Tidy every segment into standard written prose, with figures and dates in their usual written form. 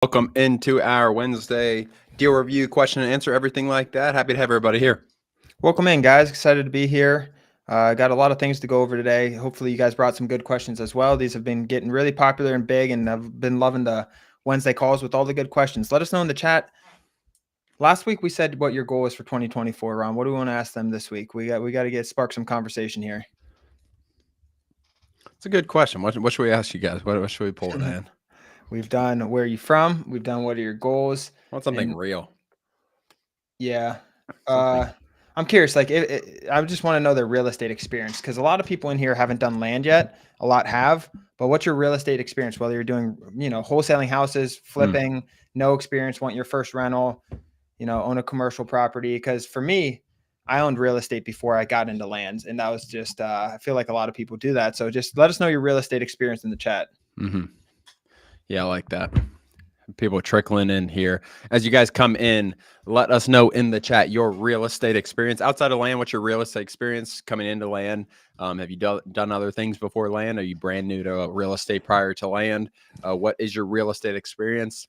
Welcome into our Wednesday deal review, question and answer, everything like that. Happy to have everybody here. Welcome in, guys. Excited to be here. Got a lot of things to go over today. Hopefully, you guys brought some good questions as well. These have been getting really popular and big, and I've been loving the Wednesday calls with all the good questions. Let us know in the chat. Last week we said what your goal is for 2024, Ron. What do we want to ask them this week? We got to spark some conversation here. It's a good question. What should we ask you guys? What should we pull it in? We've done where are you from? We've done what are your goals? I want something real. Yeah. Something. I'm curious, like, I just want to know their real estate experience because a lot of people in here haven't done land yet. A lot have, but what's your real estate experience? Whether you're doing, wholesaling houses, flipping, no experience, want your first rental, own a commercial property. Because for me, I owned real estate before I got into lands, and that was just, I feel like a lot of people do that. So just let us know your real estate experience in the chat. Yeah, I like that. People trickling in here. As you guys come in, let us know in the chat your real estate experience outside of land. What's your real estate experience coming into land? Have you done other things before land? Are you brand new to real estate prior to land? What is your real estate experience?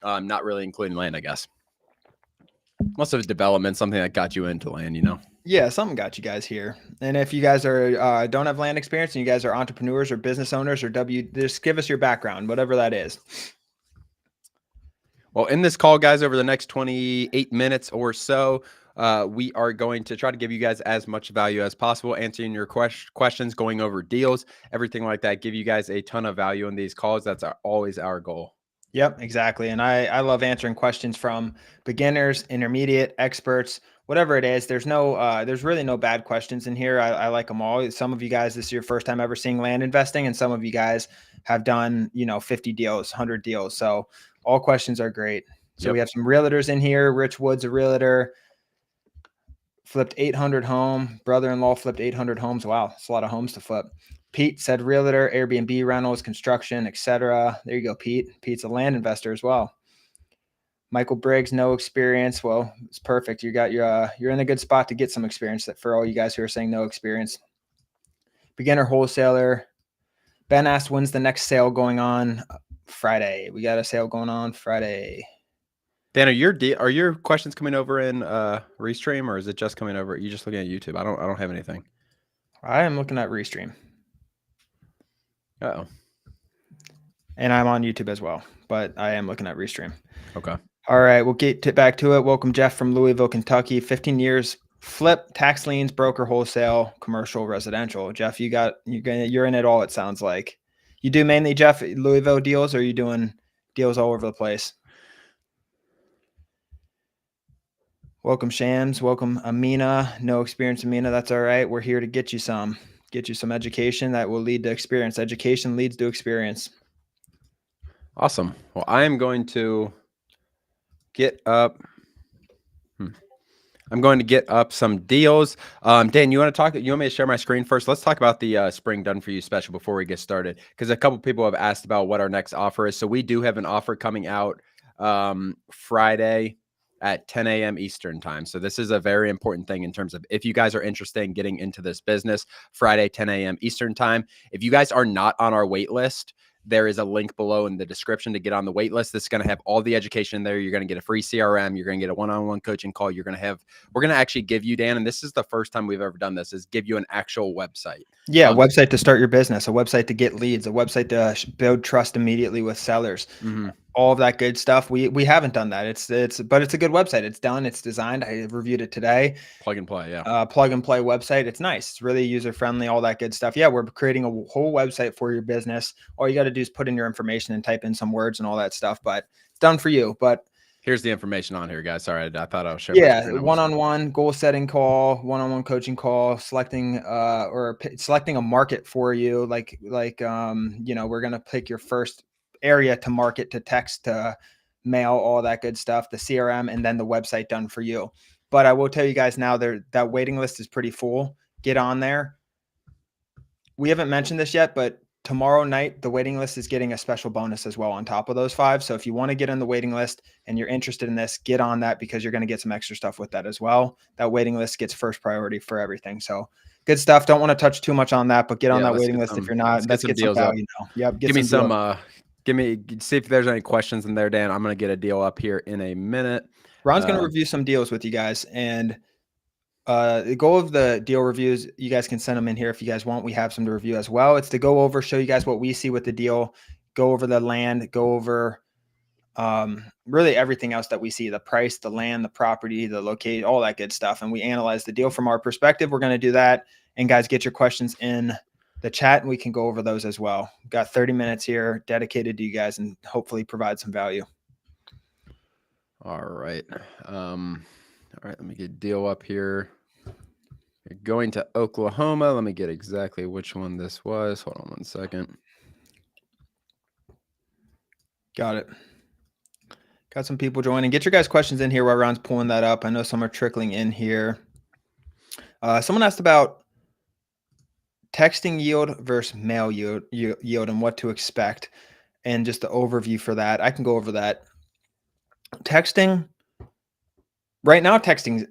Not really including land, I guess. Most of it's development, something that got you into land, Yeah, something got you guys here. And if you guys are don't have land experience and you guys are entrepreneurs or business owners or just give us your background, whatever that is. Well, in this call, guys, over the next 28 minutes or so, we are going to try to give you guys as much value as possible, answering your questions, going over deals, everything like that. Give you guys a ton of value in these calls. That's always our goal. Yep, exactly. And I love answering questions from beginners, intermediate, experts, whatever it is. There's really no bad questions in here. I like them all. Some of you guys, this is your first time ever seeing land investing, and some of you guys have done, 50 deals, 100 deals. So all questions are great. So we have some realtors in here. Rich Wood's a realtor. Flipped 800 home. Brother-in-law flipped 800 homes. Wow, that's a lot of homes to flip. Pete said realtor, Airbnb rentals, construction, etc. There you go, Pete. Pete's a land investor as well. Michael Briggs, no experience. Well, it's perfect. You're in a good spot to get some experience. That for all you guys who are saying no experience. Beginner wholesaler. Ben asked, when's the next sale going on? Friday. We got a sale going on Friday. Dan, are your questions coming over in Restream, or is it just coming over? Are you just looking at YouTube? I don't have anything. I am looking at Restream. Uh-oh. And I'm on YouTube as well, but I am looking at Restream. Okay. All right, we'll get back to it. Welcome, Jeff from Louisville, Kentucky. 15 years, flip, tax liens, broker, wholesale, commercial, residential. Jeff, you're in it all, it sounds like. You do mainly, Jeff, Louisville deals, or are you doing deals all over the place? Welcome, Shams. Welcome, Amina. No experience, Amina. That's all right. We're here to get you some education that will lead to experience. Education leads to experience. Awesome. Well, I am going to get up. I'm going to get up some deals. Dan, you want me to share my screen first? Let's talk about the Spring Done For You special before we get started, because a couple people have asked about what our next offer is. So we do have an offer coming out Friday at 10 a.m. Eastern time. So this is a very important thing in terms of if you guys are interested in getting into this business. Friday, 10 a.m. Eastern time. If you guys are not on our wait list, there is a link below in the description to get on the wait list. This is going to have all the education there. You're going to get a free CRM. You're going to get a one-on-one coaching call. We're going to actually give you, Dan, and this is the first time we've ever done this, is give you an actual website. Yeah, a website to start your business, a website to get leads, a website to build trust immediately with sellers. All of that good stuff. We haven't done that. But it's a good website. It's done. It's designed. I reviewed it today. Plug and play. Yeah. Plug and play website. It's nice. It's really user friendly. All that good stuff. Yeah, we're creating a whole website for your business. All you got to do is put in your information and type in some words and all that stuff. But it's done for you. But here's the information on here, guys. Sorry, I thought I was sharing. Yeah, one-on-one goal setting call, one-on-one coaching call, selecting a market for you. Like we're gonna pick your first area to market, to text, to mail, all that good stuff, the CRM, and then the website done for you. But I will tell you guys now, that waiting list is pretty full. Get on there. We haven't mentioned this yet, but tomorrow night, the waiting list is getting a special bonus as well on top of those 5. So if you want to get on the waiting list and you're interested in this, get on that, because you're going to get some extra stuff with that as well. That waiting list gets first priority for everything. So good stuff. Don't want to touch too much on that, but get on that waiting list if you're not. Let's get some value now. Yep. Give me some see if there's any questions in there, Dan. I'm gonna get a deal up here in a minute. Ron's going to review some deals with you guys, and the goal of the deal reviews, you guys can send them in here if you guys want. We have some to review as well. It's to go over, show you guys what we see with the deal, go over the land, go over really everything else that we see, the price, the land, the property, the location, all that good stuff. And we analyze the deal from our perspective. We're going to do that. And guys, get your questions in the chat and we can go over those as well. We've got 30 minutes here dedicated to you guys and hopefully provide some value. All right. All right, let me get deal up here. You're going to Oklahoma. Let me get exactly which one this was. Hold on 1 second. Got it. Got some people joining. Get your guys' questions in here while Ron's pulling that up. I know some are trickling in here. Someone asked about texting yield versus mail yield and what to expect and just the overview for that. I can go over that. Texting. Right now, texting's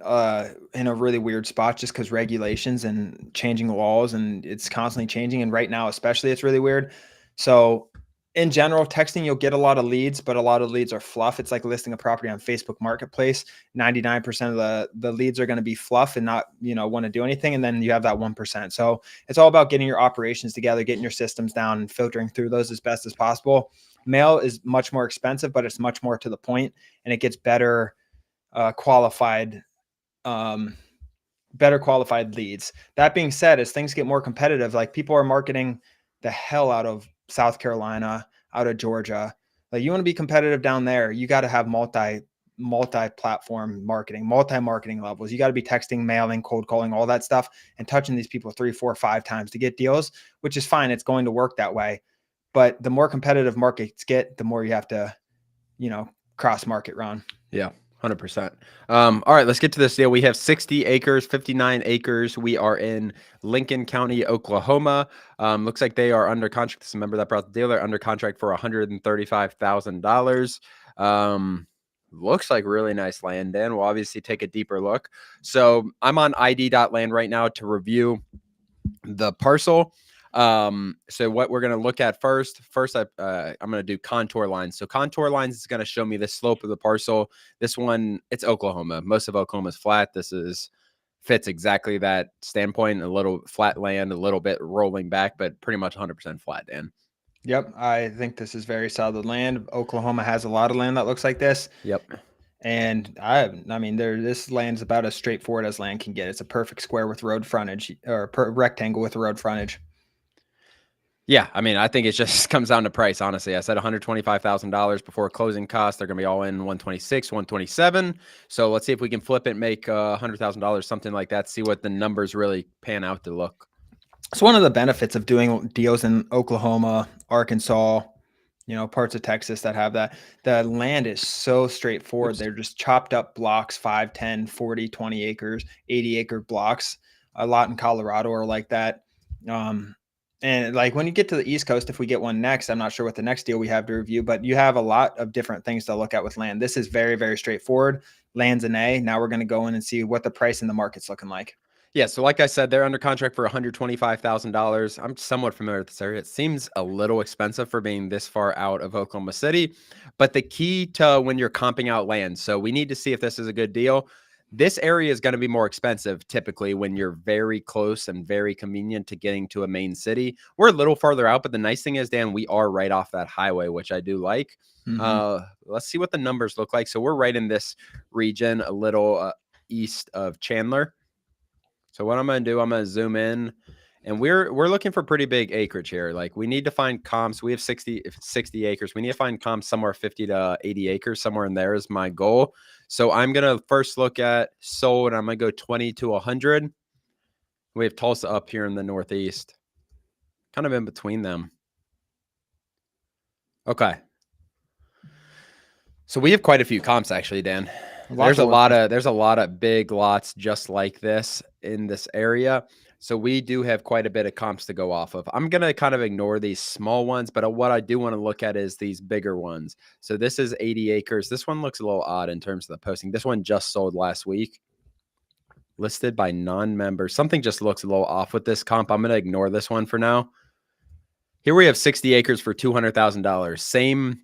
in a really weird spot just because regulations and changing laws, and it's constantly changing. And right now, especially, it's really weird. So in general, texting, you'll get a lot of leads, but a lot of leads are fluff. It's like listing a property on Facebook Marketplace. 99% of the leads are going to be fluff and not, want to do anything. And then you have that 1%. So it's all about getting your operations together, getting your systems down and filtering through those as best as possible. Mail is much more expensive, but it's much more to the point, and it gets better qualified leads. That being said, as things get more competitive, like people are marketing the hell out of South Carolina, out of Georgia. Like you want to be competitive down there, you got to have multi-platform marketing, multi-marketing levels. You got to be texting, mailing, cold calling, all that stuff, and touching these people 3, 4, 5 times to get deals, which is fine. It's going to work that way. But the more competitive markets get, the more you have to, cross market, Ron. Yeah. 100%. All right, let's get to this deal. We have 60 acres, 59 acres. We are in Lincoln County, Oklahoma. Looks like they are under contract. This is a member that brought the deal. They're under contract for $135,000. Looks like really nice land, Dan. We'll obviously take a deeper look. So I'm on id.land right now to review the parcel. So what we're going to look at first, I'm going to do contour lines. So contour lines is going to show me the slope of the parcel. This one, it's Oklahoma. Most of Oklahoma is flat. Fits exactly that standpoint, a little flat land, a little bit rolling back, but pretty much 100% flat, Dan. Yep. I think this is very solid land. Oklahoma has a lot of land that looks like this. Yep. And this land's about as straightforward as land can get. It's a perfect square with road frontage, or rectangle with road frontage. Yeah, I think it just comes down to price, honestly. I said $125,000 before closing costs. They're going to be all in 126, 127. So let's see if we can flip it, make $100,000, something like that, see what the numbers really pan out to look. So one of the benefits of doing deals in Oklahoma, Arkansas, parts of Texas that have that, the land is so straightforward. Oops. They're just chopped up blocks, 5, 10, 40, 20 acres, 80-acre blocks. A lot in Colorado are like that. And like when you get to the East Coast, if we get one next, I'm not sure what the next deal we have to review, but you have a lot of different things to look at with land. This is very, very straightforward. Land's an A. Now we're going to go in and see what the price in the market's looking like. Yeah, so like I said, they're under contract for $125,000. I'm somewhat familiar with this area. It seems a little expensive for being this far out of Oklahoma City, but the key to when you're comping out land, so we need to see if this is a good deal. This area is going to be more expensive typically when you're very close and very convenient to getting to a main city. We're a little farther out, but the nice thing is, Dan, we are right off that highway, which I do like. Mm-hmm. Let's see what the numbers look like. So we're right in this region, a little east of Chandler. So what I'm going to do, I'm going to zoom in, and we're looking for pretty big acreage here. Like we need to find comps. We have 60 acres. We need to find comps somewhere 50 to 80 acres. Somewhere in there is my goal. So I'm going to first look at sold. I'm going to go 20 to 100. We have Tulsa up here in the Northeast, kind of in between them. Okay. So we have quite a few comps actually, Dan. There's a lot of big lots just like this in this area. So we do have quite a bit of comps to go off of. I'm going to kind of ignore these small ones, but what I do want to look at is these bigger ones. So this is 80 acres. This one looks a little odd in terms of the posting. This one just sold last week. Listed by non-members. Something just looks a little off with this comp. I'm going to ignore this one for now. Here we have 60 acres for $200,000. Same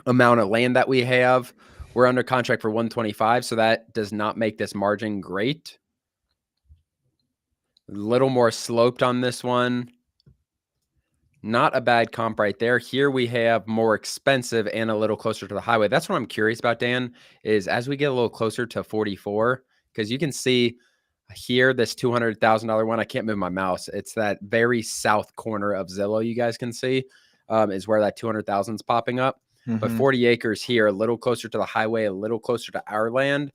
amount of land that we have. We're under contract for 125, so that does not make this margin great. A little more sloped on this one. Not a bad comp right there. Here we have more expensive and a little closer to the highway. That's what I'm curious about, Dan, is as we get a little closer to 44, because you can see here this $200,000 one. I can't move my mouse. It's that very south corner of Zillow. You guys can see is where that 200,000 is popping up. But 40 acres here, a little closer to the highway, a little closer to our land.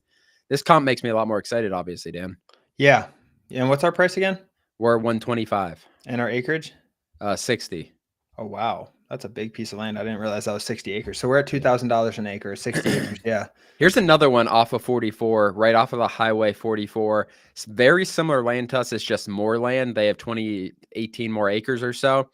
This comp makes me a lot more excited, obviously, Dan. Yeah. And what's our price again? We're 125. And our acreage? 60. Oh, wow. That's a big piece of land. I didn't realize that was 60 acres. So we're at $2,000 an acre, 60 acres. Yeah. Here's another one off of 44, right off of the highway 44. It's very similar land to us. It's just more land. They have 18 more acres or so.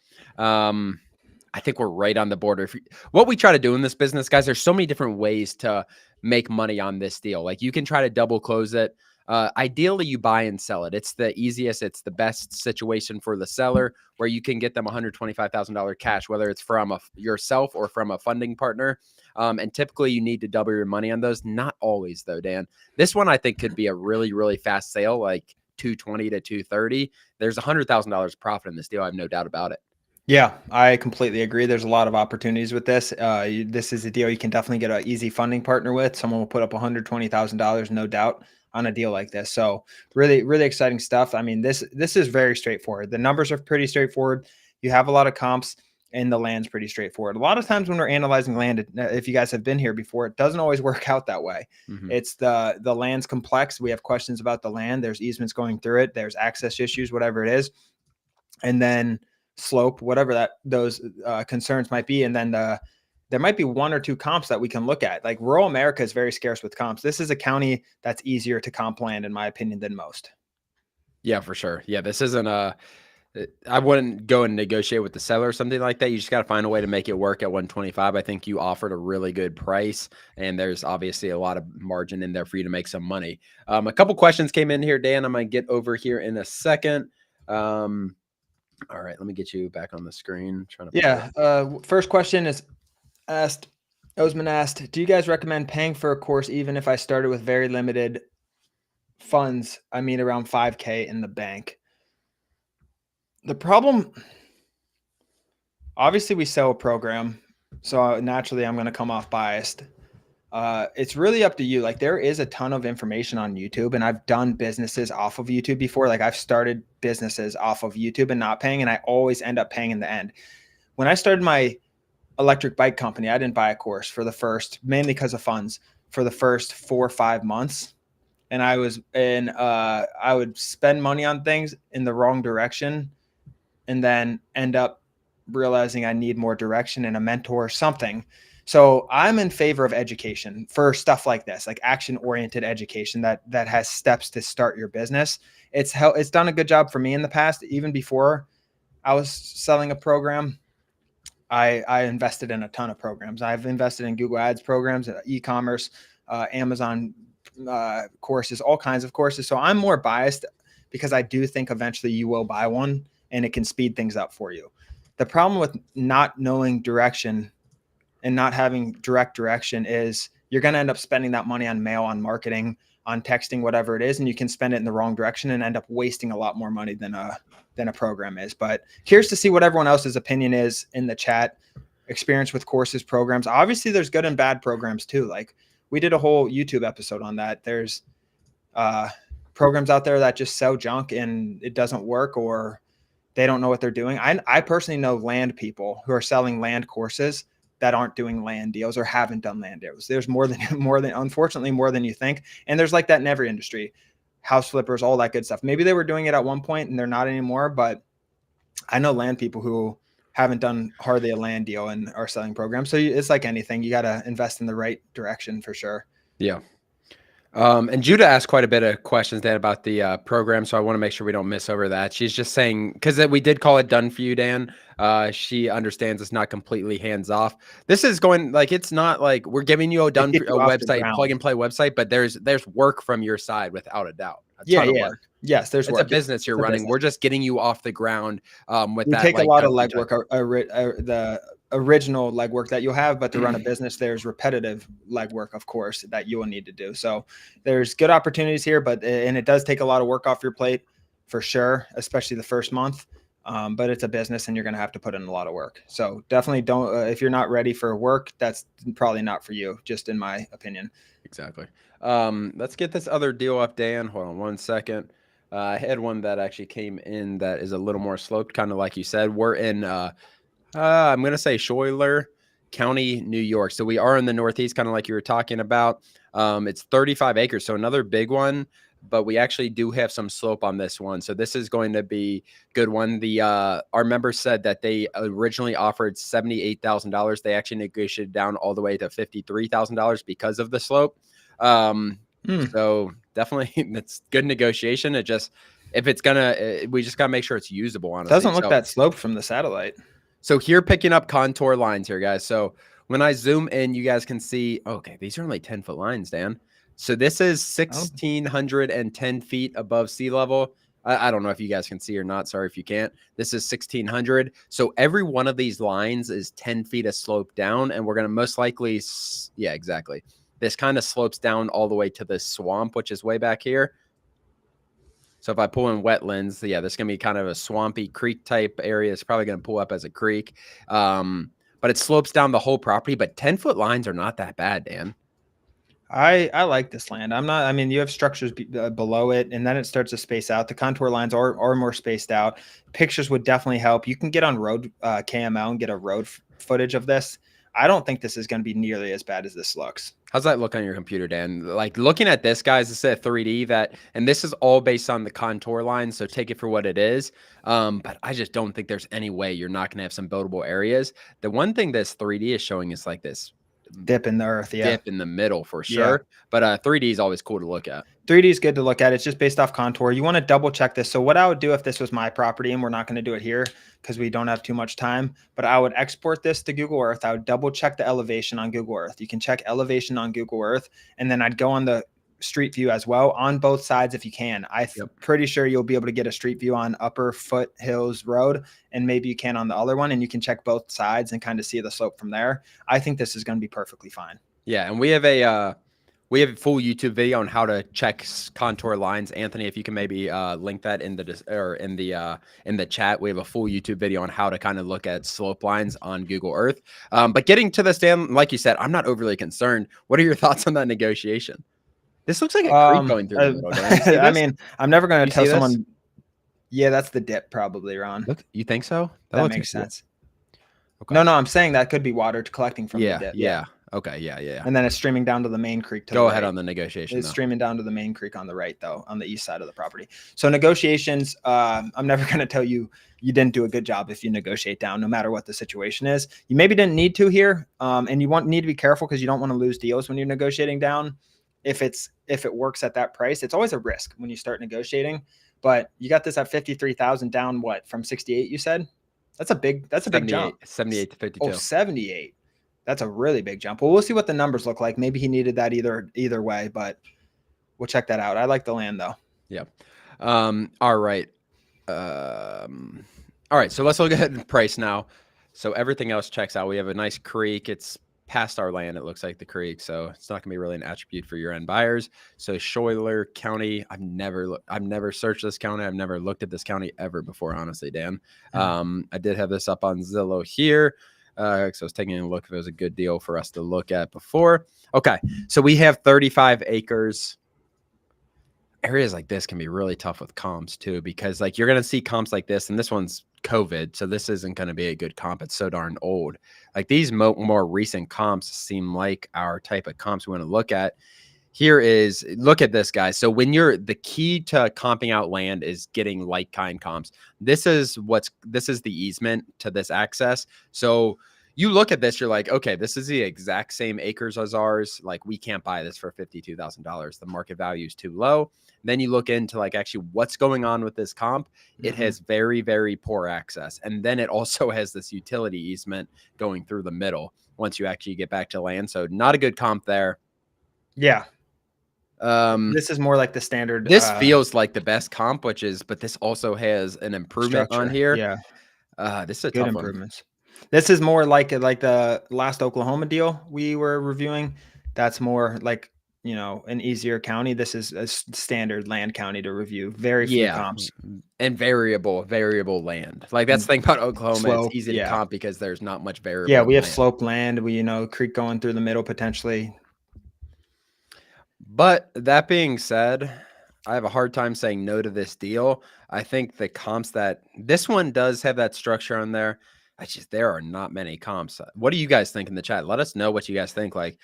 I think we're right on the border. What we try to do in this business, guys, there's so many different ways to make money on this deal. Like you can try to double close it. Ideally, you buy and sell it. It's the easiest. It's the best situation for the seller where you can get them $125,000 cash, whether it's from yourself or from a funding partner. And typically you need to double your money on those. Not always, though, Dan. This one I think could be a really, really fast sale, like 220 to 230. There's $100,000 profit in this deal. I have no doubt about it. Yeah, I completely agree. There's a lot of opportunities with this. This is a deal you can definitely get an easy funding partner with. Someone will put up $120,000, no doubt, on a deal like this. So really, really exciting stuff. I mean, this is very straightforward. The numbers are pretty straightforward. You have a lot of comps and the land's pretty straightforward. A lot of times when we're analyzing land, if you guys have been here before, it doesn't always work out that way. It's the land's complex. We have questions about the land. There's easements going through it. There's access issues, whatever it is. And then slope, whatever those concerns might be. And then there might be one or two comps that we can look at. Like rural America is very scarce with comps. This is a county that's easier to comp land, in my opinion, than most. Yeah, for sure. Yeah, this isn't I wouldn't go and negotiate with the seller or something like that. You just got to find a way to make it work at 125. I think you offered a really good price, and there's obviously a lot of margin in there for you to make some money. A couple questions came in here, Dan. I'm going to get over here in a second. All right, let me get you back on the screen. First question is Osman asked, do you guys recommend paying for a course even if I started with very limited funds? I mean, around 5K in the bank. The problem, obviously we sell a program, so naturally I'm going to come off biased. It's really up to you. Like there is a ton of information on YouTube, and I've done businesses off of YouTube before. Like I've started businesses off of YouTube and not paying, and I always end up paying in the end. When I started my electric bike company, I didn't buy a course mainly because of funds, for the first 4 or 5 months. And I would spend money on things in the wrong direction and then end up realizing I need more direction and a mentor or something. So I'm in favor of education for stuff like this, like action-oriented education that has steps to start your business. It's done a good job for me in the past. Even before I was selling a program, I invested in a ton of programs. I've invested in Google Ads programs, e-commerce, Amazon courses, all kinds of courses. So I'm more biased because I do think eventually you will buy one and it can speed things up for you. The problem with not knowing direction and not having direct direction is you're going to end up spending that money on mail, on marketing, on texting, whatever it is, and you can spend it in the wrong direction and end up wasting a lot more money than a program is. But curious to see what everyone else's opinion is in the chat. Experience with courses, programs. Obviously, there's good and bad programs too. Like we did a whole YouTube episode on that. There's programs out there that just sell junk and it doesn't work, or they don't know what they're doing. I personally know land people who are selling land courses that aren't doing land deals or haven't done land deals. There's unfortunately more than you think. And there's like that in every industry, house flippers, all that good stuff. Maybe they were doing it at one point and they're not anymore, but I know land people who haven't done hardly a land deal and are selling programs. So it's like anything, you got to invest in the right direction for sure. Yeah. And Judah asked quite a bit of questions Dan about the program, so I want to make sure we don't miss over that. She's just saying, because we did call it done for you, Dan. She understands it's not completely hands off. This is going like it's not like we're giving you a website, plug and play website, but there's work from your side without a doubt. a Yeah, ton of yeah. work. Yes, there's It's a work. Yeah, business you're it's a running. business. We're just getting you off the ground with We that take a like lot of done for you type. legwork, the original legwork that you'll have, but to run a business, there's repetitive legwork, of course, that you will need to do. So there's good opportunities here, and it does take a lot of work off your plate for sure, especially the first month. But it's a business and you're going to have to put in a lot of work. So definitely don't, if you're not ready for work, that's probably not for you, just in my opinion. Exactly. Let's get this other deal up, Dan. Hold on one second. I had one that actually came in that is a little more sloped, kind of like you said. We're in, I'm going to say Schuyler County, New York. So we are in the Northeast, kind of like you were talking about. It's 35 acres, so another big one, but we actually do have some slope on this one. So this is going to be good one. The our members said that they originally offered $78,000. They actually negotiated down all the way to $53,000 because of the slope. So definitely it's good negotiation. It just, if it's gonna, we just gotta make sure it's usable, honestly. Doesn't look that sloped from the satellite. So here, picking up contour lines here, guys. So when I zoom in, you guys can see, okay, these are only 10-foot lines, Dan. So this is 1,610 feet above sea level. I don't know if you guys can see or not. Sorry if you can't. This is 1,600. So every one of these lines is 10 feet of slope down, and we're going to most likely, yeah, exactly. This kind of slopes down all the way to the swamp, which is way back here. So if I pull in wetlands, yeah, this is going to be kind of a swampy creek type area. It's probably going to pull up as a creek. But it slopes down the whole property. But 10-foot lines are not that bad, Dan. I like this land. I mean, you have structures below it, and then it starts to space out. The contour lines are more spaced out. Pictures would definitely help. You can get on road KML and get a road footage of this. I don't think this is going to be nearly as bad as this looks. How's that look on your computer, Dan? Like looking at this, guys, this is a 3D and this is all based on the contour lines. So take it for what it is. But I just don't think there's any way you're not going to have some buildable areas. The one thing this 3D is showing is like this dip in the earth, dip in the middle for sure. Yeah. But 3D is always cool to look at. 3D is good to look at. It's just based off contour. You want to double check this. So what I would do if this was my property, and we're not going to do it here because we don't have too much time, but I would export this to Google Earth. I would double check the elevation on Google Earth. You can check elevation on Google Earth, and then I'd go on the street view as well on both sides if you can. I'm pretty sure you'll be able to get a street view on Upper Foothills Road, and maybe you can on the other one, and you can check both sides and kind of see the slope from there. I think this is going to be perfectly fine. Yeah, and we have a full YouTube video on how to check contour lines. Anthony, if you can maybe link that in the chat, we have a full YouTube video on how to kind of look at slope lines on Google Earth. But getting to this, Dan, like you said, I'm not overly concerned. What are your thoughts on that negotiation? This looks like a creek going through the middle. Dan. I mean, I'm never going to tell someone. This? Yeah, that's the dip, probably, Ron. Look, you think so? That makes sense. Okay. No, I'm saying that could be water collecting from the dip. Yeah. Okay, yeah. And then it's streaming down to the main creek. Go ahead on the negotiation. It's streaming down to the main creek on the right, though, on the east side of the property. So negotiations, I'm never going to tell you didn't do a good job if you negotiate down, no matter what the situation is. You maybe didn't need to here, and you need to be careful because you don't want to lose deals when you're negotiating down. If it works at that price, it's always a risk when you start negotiating. But you got this at 53,000 down, what, from 68? You said that's a big jump. 78 to 52. Oh, 78. That's a really big jump. Well, we'll see what the numbers look like. Maybe he needed that either way, but we'll check that out. I like the land though. Yeah. All right. All right. So let's look at the price now. So everything else checks out. We have a nice creek. It's past our land. It looks like the creek. So it's not gonna be really an attribute for your end buyers. So Schuyler County, I've never searched this county. I've never looked at this county ever before, honestly, Dan. I did have this up on Zillow here. So I was taking a look if it was a good deal for us to look at before. Okay, so we have 35 acres. Areas like this can be really tough with comps too, because like you're going to see comps like this, and this one's COVID, so this isn't going to be a good comp. It's so darn old. Like these more recent comps seem like our type of comps we want to look at. Look at this, guys. So when the key to comping out land is getting like kind comps. This is the easement to this access. So you look at this, you're like, okay, this is the exact same acres as ours. Like we can't buy this for $52,000. The market value is too low. Then you look into like actually what's going on with this comp. It has very, very poor access. And then it also has this utility easement going through the middle once you actually get back to land. So not a good comp there. Yeah. This is more like the standard This feels like the best comp, but this also has an improvement on structure. here. Yeah, This is a good tough one. improvements. This is more like the last Oklahoma deal we were reviewing. That's more like, an easier county. This is a standard land county to review. Very few comps. And variable land. Like that's the thing about Oklahoma. It's Slope, easy to yeah. comp because there's not much variable. Yeah, we have land. sloped land. We, creek going through the middle potentially. But that being said, I have a hard time saying no to this deal. I think the comps that this one does have that structure on there. There are not many comps. What do you guys think in the chat? Let us know what you guys think. Like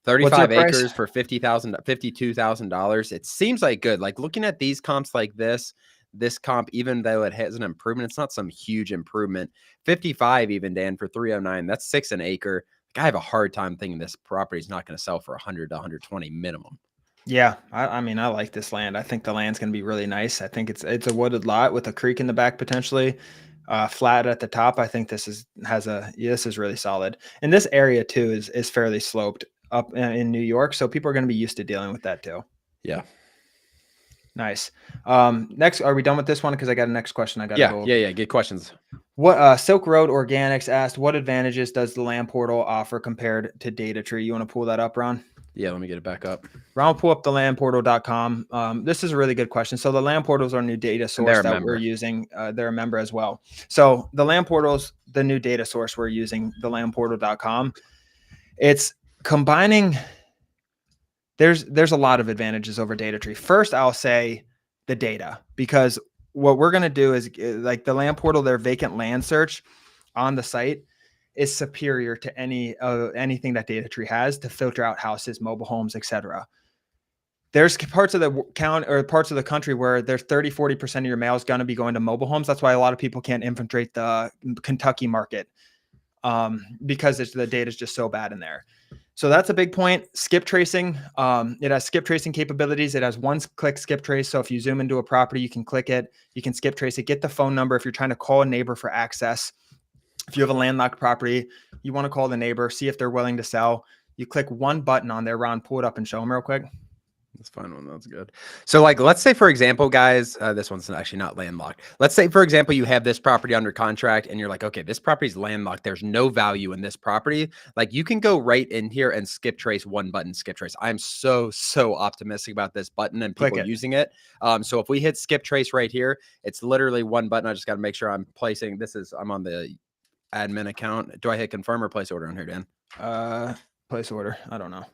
35 acres for $52,000. It seems like good. Like looking at these comps like this comp, even though it has an improvement, it's not some huge improvement. 55 even, Dan, for 309. That's $6 an acre. Like, I have a hard time thinking this property is not going to sell for 100 to 120 minimum. Yeah, I mean, I like this land. I think the land's going to be really nice. I think it's a wooded lot with a creek in the back potentially, flat at the top. I think this is really solid. And this area too is fairly sloped up in New York, so people are going to be used to dealing with that too. Yeah. Nice. Next, are we done with this one? Because I got a next question. I got to go. Yeah. Good questions. What Silk Road Organics asked, what advantages does the land portal offer compared to Data Tree? You want to pull that up, Ron? Yeah, let me get it back up. Ron, pull up the landportal.com. This is a really good question. So the land portal is our new data source that we're using. They're a member as well. So the land portal is the new data source we're using, the landportal.com. It's combining. There's a lot of advantages over Data Tree. First, I'll say the data, because what we're going to do is like the land portal, their vacant land search on the site is superior to anything that Data Tree has to filter out houses, mobile homes, etc. There's parts of the count or parts of the country where there's 30-40% of your mail is going to be going to mobile homes. That's why a lot of people can't infiltrate the Kentucky market, because the data is just so bad in there. So that's a big point. Skip tracing. It has skip tracing capabilities. It has one-click skip trace. So if you zoom into a property, you can click it. You can skip trace it. Get the phone number if you're trying to call a neighbor for access. If you have a landlocked property, you want to call the neighbor, see if they're willing to sell. You click one button on there. Ron, pull it up and show them real quick. That's fine one. That's good. So like, let's say, for example, guys, this one's actually not landlocked. Let's say, for example, you have this property under contract and you're like, okay, this property's landlocked. There's no value in this property. Like you can go right in here and skip trace, one button, skip trace. I'm so optimistic about this button and people using it. So if we hit skip trace right here, it's literally one button. I just got to make sure I'm placing, I'm on the admin account. Do I hit confirm or place order on here, Dan? Place order. I don't know.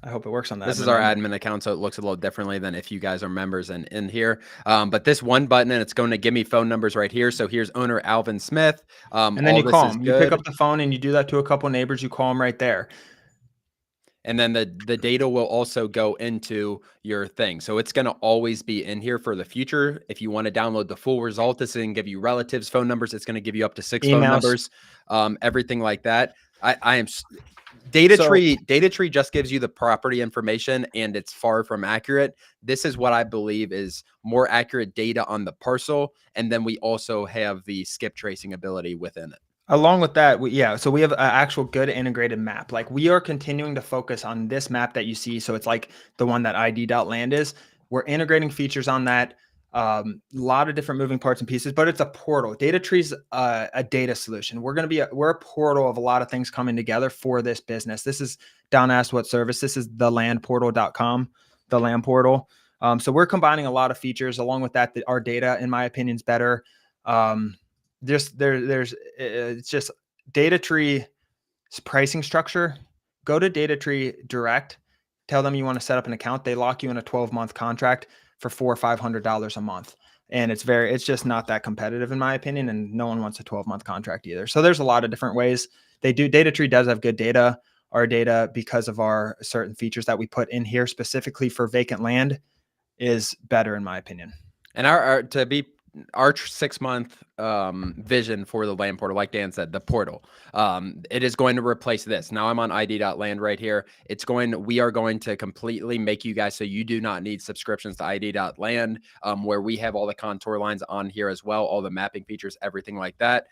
I hope it works on that. This is our admin account, so it looks a little differently than if you guys are members and in here. But this one button, and it's going to give me phone numbers right here. So here's owner Alvin Smith. And then you call him. You pick up the phone and you do that to a couple neighbors. You call them right there. And then the data will also go into your thing. So it's going to always be in here for the future. If you want to download the full result, this is going to give you relatives' phone numbers. It's going to give you up to 6 phone numbers, everything like that. Data Tree just gives you the property information and it's far from accurate. This is what I believe is more accurate data on the parcel. And then we also have the skip tracing ability within it. Along with that, so we have an actual good integrated map. Like we are continuing to focus on this map that you see. So it's like the one that ID.land is. We're integrating features on that. A lot of different moving parts and pieces, but it's a portal. Data Tree's a data solution. We're a portal of a lot of things coming together for this business. This is Don asked what service. This is the landportal.com, the land portal. So we're combining a lot of features. Along with that, our data, in my opinion, is better. It's just Data Tree's pricing structure. Go to Data Tree direct, tell them you want to set up an account. They lock you in a 12-month contract for $400 or $500 a month. And it's just not that competitive in my opinion. And no one wants a 12-month contract either. So there's a lot of different ways Data Tree does have good data. Our data, because of our certain features that we put in here specifically for vacant land, is better in my opinion. And our 6-month vision for the land portal, like Dan said, the portal, it is going to replace this. Now I'm on ID.land right here. We are going to completely make you guys so you do not need subscriptions to ID.land, where we have all the contour lines on here as well, all the mapping features, everything like that.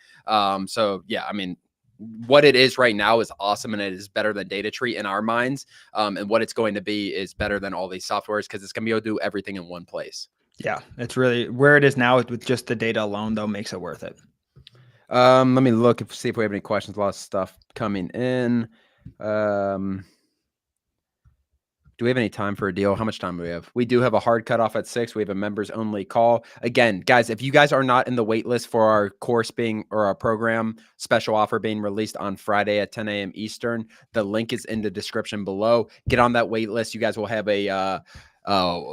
So yeah, I mean, what it is right now is awesome, and it is better than data tree in our minds. And what it's going to be is better than all these softwares because it's going to be able to do everything in one place. Yeah, it's really where it is now with just the data alone, though, makes it worth it. Let me look see if we have any questions. A lot of stuff coming in. Do we have any time for a deal? How much time do we have? We do have a hard cutoff at 6. We have a members only call. Again, guys, if you guys are not in the wait list for our course or our program special offer being released on Friday at 10 a.m. Eastern, the link is in the description below. Get on that wait list. You guys will have a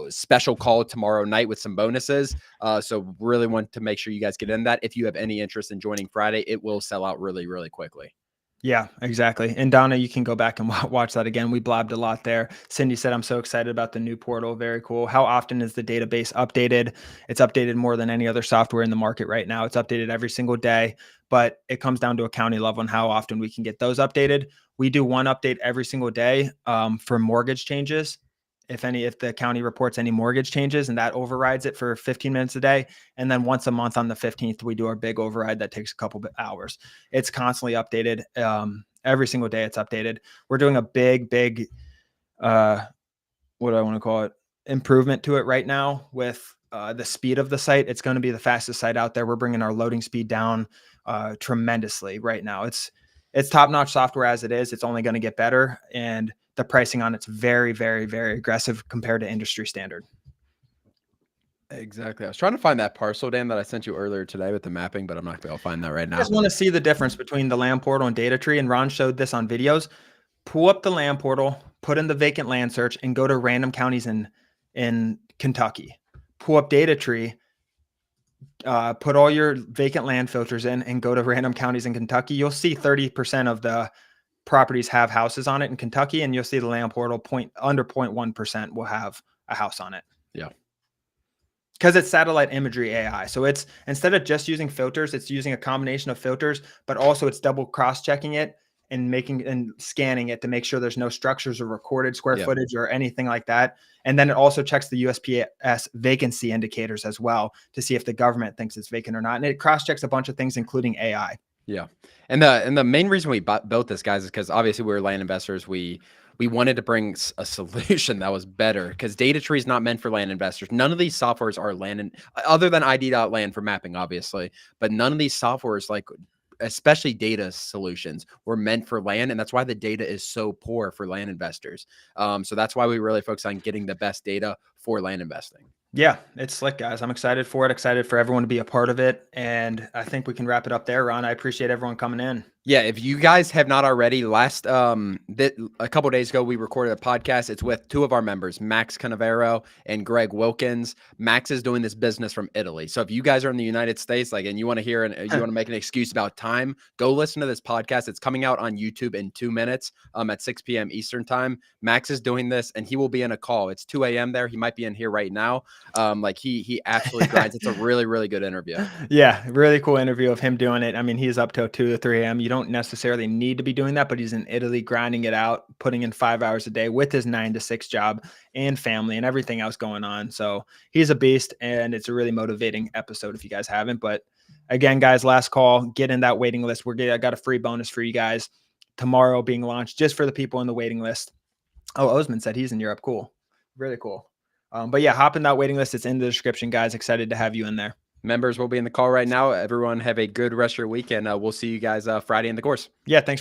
special call tomorrow night with some bonuses. So really want to make sure you guys get in that. If you have any interest in joining Friday, it will sell out really, really quickly. Yeah, exactly. And Donna, you can go back and watch that again. We blabbed a lot there. Cindy said, I'm so excited about the new portal. Very cool. How often is the database updated? It's updated more than any other software in the market right now. It's updated every single day, but it comes down to a county level on how often we can get those updated. We do one update every single day for mortgage changes. If the county reports any mortgage changes, and that overrides it for 15 minutes a day. And then once a month on the 15th, we do our big override that takes a couple of hours. It's constantly updated. Every single day it's updated. We're doing a big, what do I want to call it? Improvement to it right now with the speed of the site. It's going to be the fastest site out there. We're bringing our loading speed down tremendously right now. It's top-notch software as it is. It's only going to get better. And the pricing on it's very, very, very aggressive compared to industry standard. Exactly. I was trying to find that parcel, Dan, that I sent you earlier today with the mapping, but I'm not going to be able to find that right now. I just want to see the difference between the land portal and data tree. And Ron showed this on videos. Pull up the land portal, put in the vacant land search, and go to random counties in Kentucky. Pull up data tree, put all your vacant land filters in, and go to random counties in Kentucky. You'll see 30% of the properties have houses on it in Kentucky, and you'll see the land portal under 0.1% will have a house on it. Yeah. Because it's satellite imagery AI. So it's instead of just using filters, it's using a combination of filters, but also it's double cross-checking it and scanning it to make sure there's no structures or recorded square footage or anything like that. And then it also checks the USPS vacancy indicators as well to see if the government thinks it's vacant or not. And it cross-checks a bunch of things, including AI. Yeah. And the main reason we built this, guys, is because obviously we were land investors. We wanted to bring a solution that was better because data tree is not meant for land investors. None of these softwares are other than ID.land for mapping, obviously, but none of these softwares, like especially data solutions, were meant for land. And that's why the data is so poor for land investors. So that's why we really focus on getting the best data for land investing. Yeah, it's slick, guys. I'm excited for it. Excited for everyone to be a part of it. And I think we can wrap it up there, Ron. I appreciate everyone coming in. Yeah, if you guys have not already, a couple of days ago, we recorded a podcast. It's with two of our members, Max Canavero and Greg Wilkins. Max is doing this business from Italy. So if you guys are in the United States, and you want to hear and you want to make an excuse about time, go listen to this podcast. It's coming out on YouTube in 2 minutes at 6 p.m. Eastern time. Max is doing this, and he will be in a call. It's 2 a.m. there. He might be in here right now. He absolutely grinds. It's a really, really good interview. Yeah, really cool interview of him doing it. I mean, he's up till 2 or 3 a.m. You don't necessarily need to be doing that, but he's in Italy grinding it out, putting in 5 hours a day with his 9 to 6 job and family and everything else going on. So he's a beast, and it's a really motivating episode if you guys haven't. But again, guys, last call, get in that waiting list. I got a free bonus for you guys tomorrow being launched just for the people in the waiting list. Oh, Osman said he's in Europe. Cool. Really cool. But yeah, hop in that waiting list. It's in the description, guys. Excited to have you in there. Members will be in the call right now. Everyone have a good rest of your week, and we'll see you guys Friday in the course. Yeah, thanks for